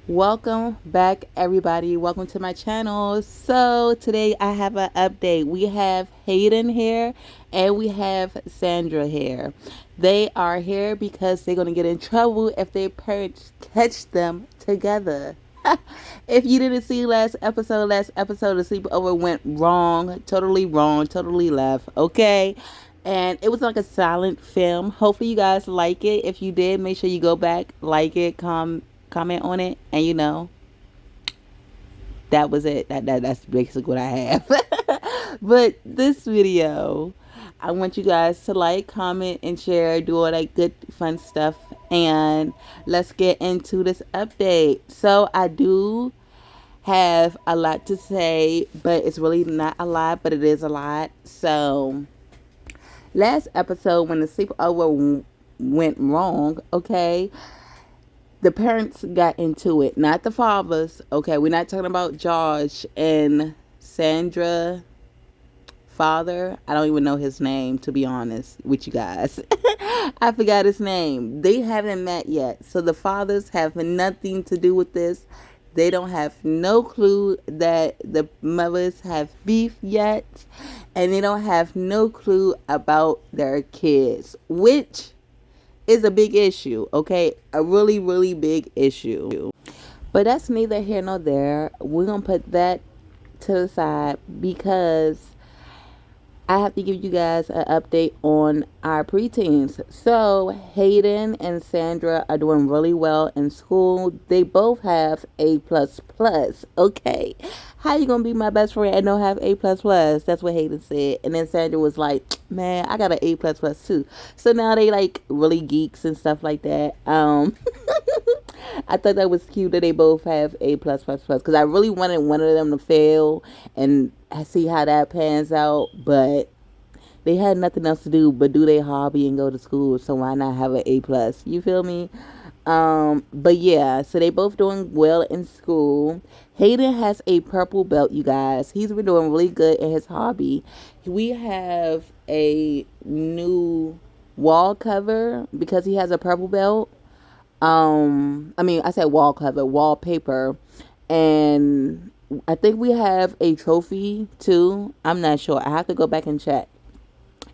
Welcome back, everybody. Welcome to my channel. So today I have an update. We have Hayden here and we have Sandra here. They are here because they're going to get in trouble if their parents catch them together. If you didn't see last episode the sleepover went wrong, totally left. Okay. And it was like a silent film. Hopefully you guys like it. If you did, make sure you go back, like it, comment on it, and that was it. That's basically what I have. But this video, I want you guys to like, comment, and share, do all that good fun stuff, and let's get into this update. So I do have a lot to say, but it's really not a lot, but it is a lot. So last episode, when the sleepover went wrong, okay, the parents got into it, not the fathers. Okay, we're not talking about Josh and Sandra father. I don't even know his name, to be honest with you guys. I forgot his name. They haven't met yet, so the fathers have nothing to do with this. They don't have no clue that the mothers have beef yet, and they don't have no clue about their kids, which is a big issue, okay? A really, really big issue. But that's neither here nor there. We're going to put that to the side because I have to give you guys an update on our preteens. So Hayden and Sandra are doing really well in school. They both have A++. Okay, how you gonna be my best friend and don't have A++? That's what Hayden said. And then Sandra was like, man, I got an A++ too. So now they like really geeks and stuff like that. I thought that was cute that they both have A++, because I really wanted one of them to fail and see how that pans out, but they had nothing else to do but do their hobby and go to school, so why not have an A+? You feel me? But yeah, so they both doing well in school. Hayden has a purple belt, you guys. He's been doing really good in his hobby. We have a new wall cover because he has a purple belt. I said wall cover, wallpaper, and I think we have a trophy too. I'm not sure. I have to go back and check.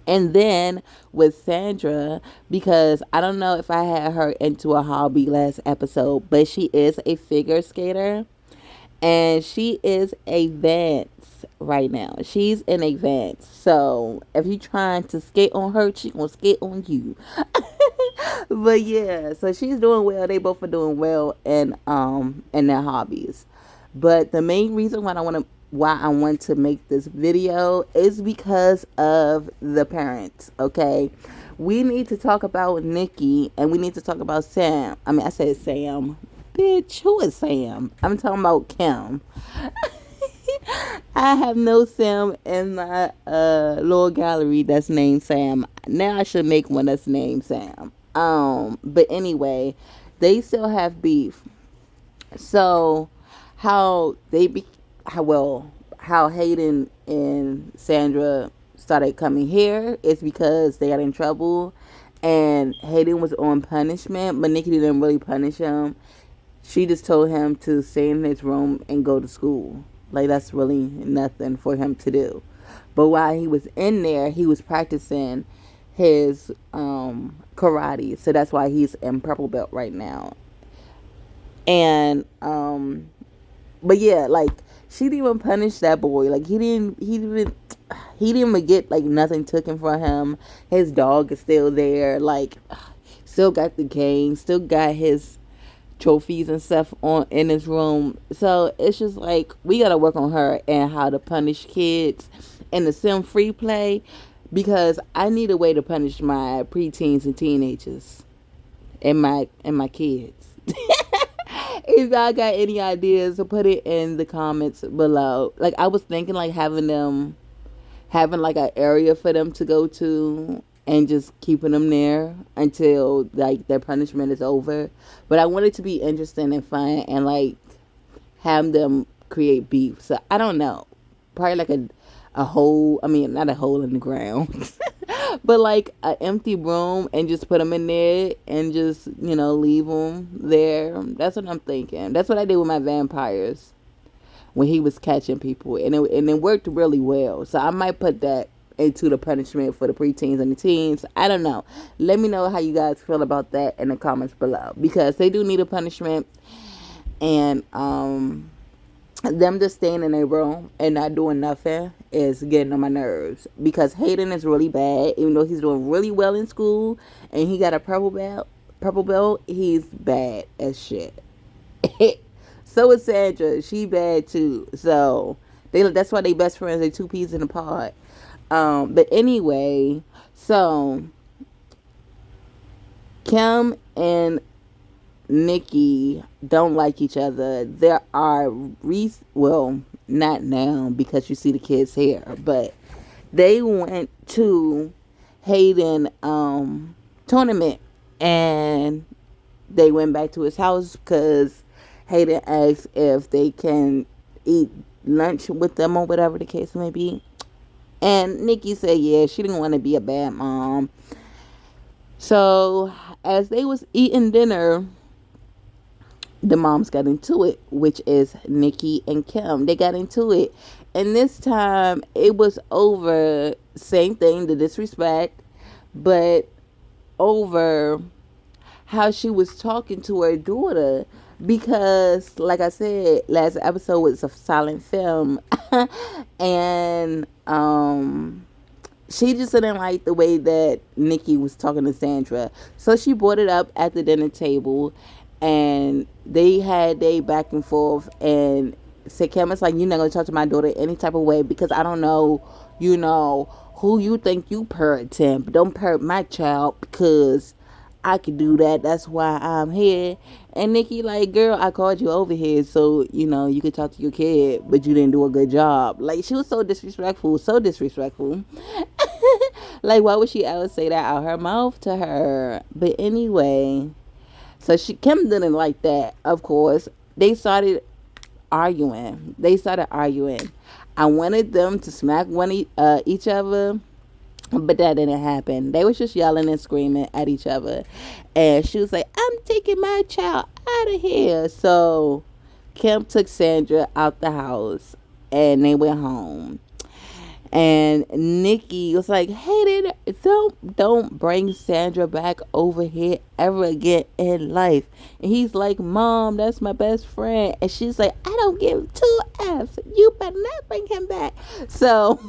And then with Sandra, because I don't know if I had her into a hobby last episode, but she is a figure skater and she is advanced right now. She's in advanced. So if you're trying to skate on her, she gonna skate on you. But yeah, so she's doing well. They both are doing well in their hobbies. But the main reason why I want to make this video is because of the parents. Okay, we need to talk about Nikki and we need to talk about Sam. I said Sam. Bitch, who is Sam? I'm talking about Kim. I have no Sam in my little gallery that's named Sam. Now I should make one that's named Sam. But anyway, they still have beef. So how how Hayden and Sandra started coming here is because they got in trouble and Hayden was on punishment, but Nikki didn't really punish him. She just told him to stay in his room and go to school. Like, that's really nothing for him to do. But while he was in there, he was practicing his karate. So that's why he's in purple belt right now. And but yeah, like, she didn't even punish that boy. Like, he didn't even get like nothing taken from him. His dog is still there. Like, still got the cane, still got his trophies and stuff on in his room. So it's just like we gotta work on her and how to punish kids in the sim free play, because I need a way to punish my preteens and teenagers and my kids. If y'all got any ideas, put it in the comments below. Like, I was thinking like having like an area for them to go to and just keeping them there until like their punishment is over. But I want it to be interesting and fun and like have them create beef. So I don't know. Probably like a hole. I mean, not a hole in the ground, But like an empty room and just put them in there and just, leave them there. That's what I'm thinking. That's what I did with my vampires when he was catching people, and it worked really well. So I might put that into the punishment for the preteens and the teens. I don't know. Let me know how you guys feel about that in the comments below, because they do need a punishment. And them just staying in their room and not doing nothing is getting on my nerves, because Hayden is really bad. Even though he's doing really well in school and he got a purple belt, he's bad as shit. So is Sandra. She bad too. So that's why they best friends. They two peas in a pod. But anyway, so Kim and Nikki don't like each other. There are well, not now because you see the kids here, but they went to Hayden tournament, and they went back to his house because Hayden asked if they can eat lunch with them or whatever the case may be. And Nikki said yeah, she didn't want to be a bad mom. So as they was eating dinner, the moms got into it, which is Nikki and Kim. They got into it. And this time it was over, same thing, the disrespect, but over how she was talking to her daughter. Because, like I said, last episode was a silent film. And she just didn't like the way that Nikki was talking to Sandra. So she brought it up at the dinner table, and they had a back and forth, and said, Kim, it's like, you're not going to talk to my daughter any type of way, because I don't know, who you think you parroting, but don't parrot my child, because I could do that. That's why I'm here. And Nikki like, girl, I called you over here so, you could talk to your kid, but you didn't do a good job. Like, she was so disrespectful. Like, why would she ever say that out her mouth to her? But anyway, so Kim didn't like that, of course. They started arguing. I wanted them to smack each other, but that didn't happen. They was just yelling and screaming at each other. And she was like, I'm taking my child out of here. So Kim took Sandra out the house and they went home. And Nikki was like, hey, don't bring Sandra back over here ever again in life. And he's like, Mom, that's my best friend. And she's like, I don't give two F's. You better not bring him back. So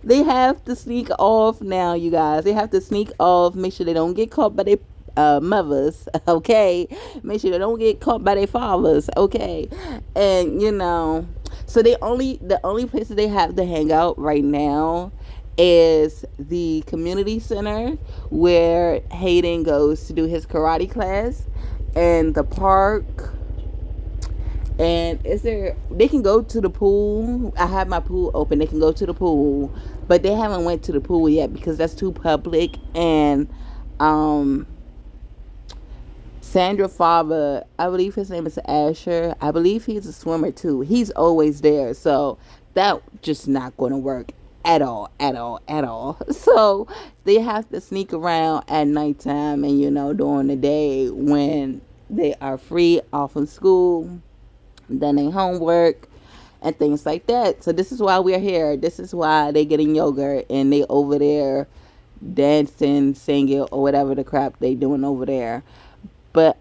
they have to sneak off now, you guys. They have to sneak off. Make sure they don't get caught by their mothers, okay? Make sure they don't get caught by their fathers, okay? And, so the only places they have to hang out right now is the community center where Hayden goes to do his karate class, and the park. And they can go to the pool. I have my pool open. They can go to the pool, but they haven't went to the pool yet because that's too public. And Sandra father, I believe his name is Asher. I believe he's a swimmer too. He's always there. So that just not going to work at all. So they have to sneak around at nighttime and, during the day when they are free off from school, done their homework and things like that. So this is why we're here. This is why they getting yogurt and they over there dancing, singing, or whatever the crap they doing over there. But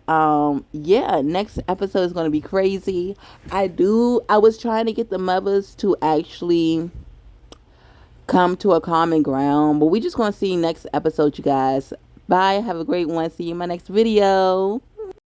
yeah, next episode is going to be crazy. I was trying to get the mothers to actually come to a common ground, but we just going to see next episode, you guys. Bye. Have a great one. See you in my next video.